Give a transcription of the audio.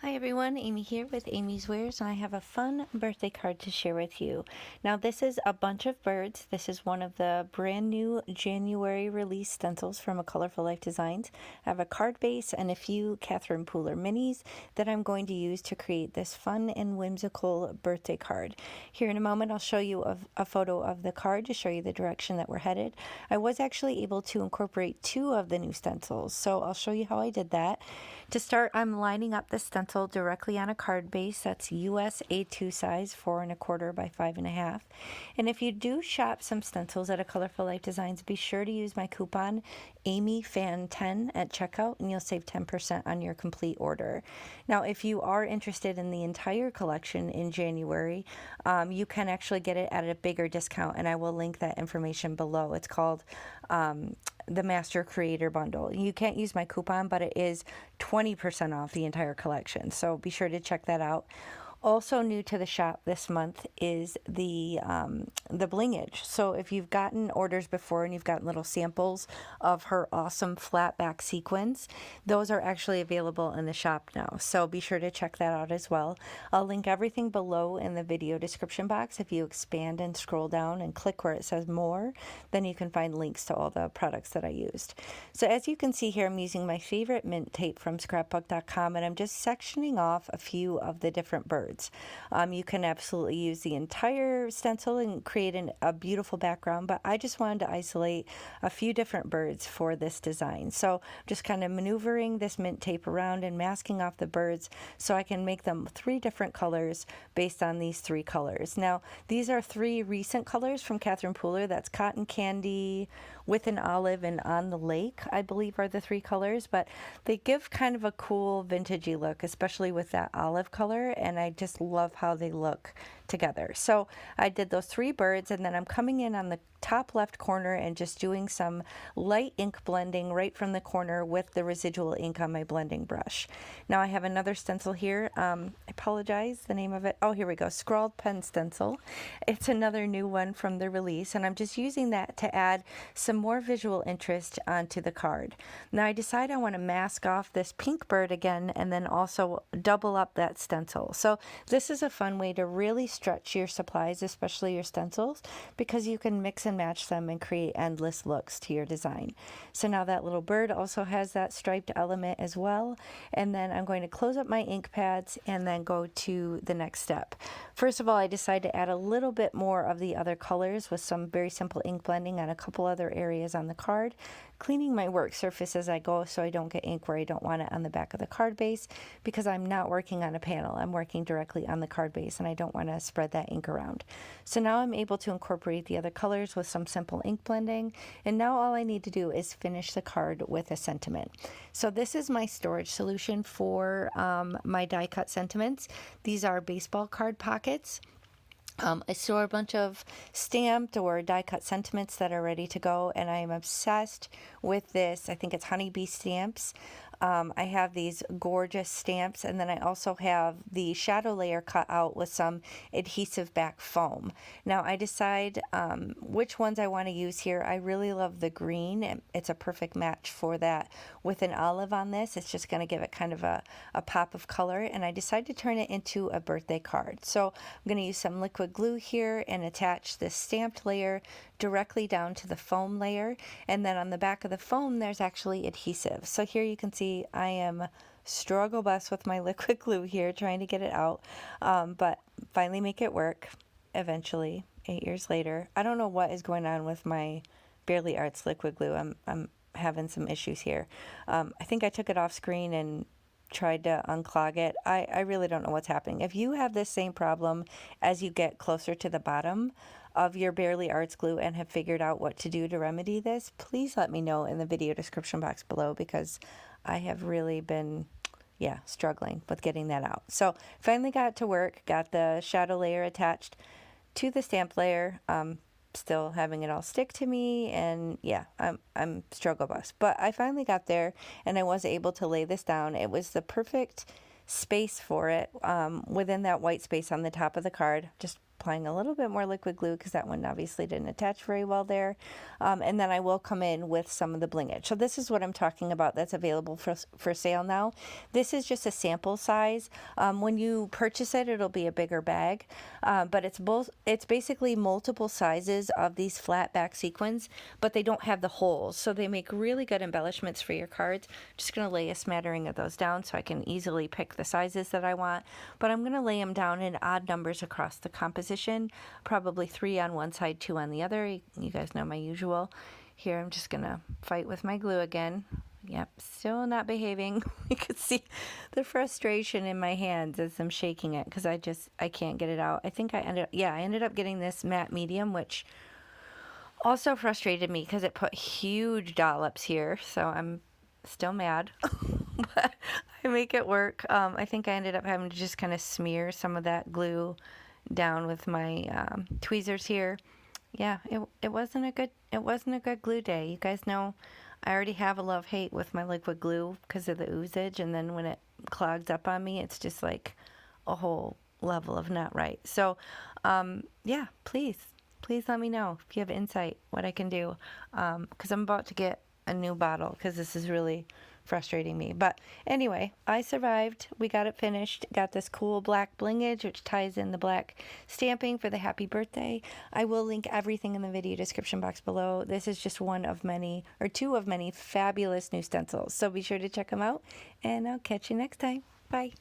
Hi everyone, Amy here with Amy's Wares, and I have a fun birthday card to share with you. Now this is a bunch of birds. This is one of the brand new January release stencils from A Colorful Life Designs. I have a card base and a few Catherine Pooler minis that I'm going to use to create this fun and whimsical birthday card. Here in a moment I'll show you a photo of the card to show you the direction that we're headed. I was actually able to incorporate two of the new stencils, so I'll show you how I did that. To start, I'm lining up the stencil directly on a card base. That's US A2 size, 4 1/4 by 5 1/2. And if you do shop some stencils at A Colorful Life Designs, be sure to use my coupon AMYFAN10 at checkout, and you'll save 10% on your complete order. Now, if you are interested in the entire collection in January, you can actually get it at a bigger discount, and I will link that information below. It's called the Master Creator Bundle. You can't use my coupon, but it is 20% off the entire collection, so be sure to check that out. Also new to the shop this month is the blingage. So if you've gotten orders before and you've gotten little samples of her awesome flat back sequins, those are actually available in the shop now. So be sure to check that out as well. I'll link everything below in the video description box. If you expand and scroll down and click where it says more, then you can find links to all the products that I used. So as you can see here, I'm using my favorite mint tape from scrapbook.com, and I'm just sectioning off a few of the different birds. You can absolutely use the entire stencil and create a beautiful background, but I just wanted to isolate a few different birds for this design. So just kind of maneuvering this mint tape around and masking off the birds so I can make them 3 different colors based on these 3 colors. Now, these are 3 recent colors from Catherine Pooler. That's Cotton Candy, With an Olive, and On the Lake, I believe are the 3 colors, but they give kind of a cool vintagey look, especially with that olive color, and I just love how they look together. So I did those 3 birds, and then I'm coming in on the top left corner and just doing some light ink blending right from the corner with the residual ink on my blending brush. Now I have another stencil here. I apologize, the name of it. Oh, here we go. Scrawled Pen Stencil. It's another new one from the release, and I'm just using that to add some more visual interest onto the card. Now I decide I want to mask off this pink bird again and then also double up that stencil. So this is a fun way to really stretch your supplies, especially your stencils, because you can mix and match them and create endless looks to your design. So now that little bird also has that striped element as well. And then I'm going to close up my ink pads and then go to the next step. First of all, I decided to add a little bit more of the other colors with some very simple ink blending on a couple other areas on the card, cleaning my work surface as I go so I don't get ink where I don't want it on the back of the card base, because I'm not working on a panel. I'm working directly on the card base and I don't want to spread that ink around. So now I'm able to incorporate the other colors with some simple ink blending, and now all I need to do is finish the card with a sentiment. So this is my storage solution for my die cut sentiments. These are baseball card pockets. I store a bunch of stamped or die cut sentiments that are ready to go, and I am obsessed with this. I think it's honeybee stamps. I have these gorgeous stamps, and then I also have the shadow layer cut out with some adhesive back foam. Now I decide which ones I want to use here. I really love the green. It's a perfect match for that. With an olive on this, it's just going to give it kind of a pop of color, and I decide to turn it into a birthday card. So I'm going to use some liquid glue here and attach this stamped layer directly down to the foam layer, and then on the back of the foam there's actually adhesive. So here you can see I am struggle bus with my liquid glue here trying to get it out, but finally make it work eventually 8 years later. I don't know what is going on with my Barely Arts liquid glue. I'm having some issues here. I think I took it off screen and tried to unclog it. I really don't know what's happening. If you have this same problem as you get closer to the bottom of your Barely Arts glue and have figured out what to do to remedy this, please let me know in the video description box below, because I have really been struggling with getting that out. So finally got it to work, got the shadow layer attached to the stamp layer, still having it all stick to me, and I'm struggle bus, but I finally got there and I was able to lay this down. It was the perfect space for it within that white space on the top of the card. Just applying a little bit more liquid glue because that one obviously didn't attach very well there. And then I will come in with some of the blingage. So this is what I'm talking about that's available for sale now. This is just a sample size. When you purchase it, it'll be a bigger bag, but it's basically multiple sizes of these flat back sequins, but they don't have the holes. So they make really good embellishments for your cards. I'm just going to lay a smattering of those down so I can easily pick the sizes that I want, but I'm going to lay them down in odd numbers across the composition, probably 3 on one side, 2 on the other. You guys know my usual. Here I'm just going to fight with my glue again. Yep, still not behaving. You can see the frustration in my hands as I'm shaking it because I can't get it out. I think I ended up getting this matte medium, which also frustrated me because it put huge dollops here, so I'm still mad. But I make it work. I think I ended up having to just kind of smear some of that glue down with my tweezers here. Yeah, it wasn't a good glue day. You guys know I already have a love-hate with my liquid glue because of the oozage, and then when it clogs up on me, it's just like a whole level of not right. So, yeah, please let me know if you have insight what I can do, because I'm about to get a new bottle because this is really frustrating me. But anyway, I survived. We got it finished. Got this cool black blingage, which ties in the black stamping for the happy birthday. I will link everything in the video description box below. This is just one of many, or two of many fabulous new stencils. So be sure to check them out, and I'll catch you next time. Bye.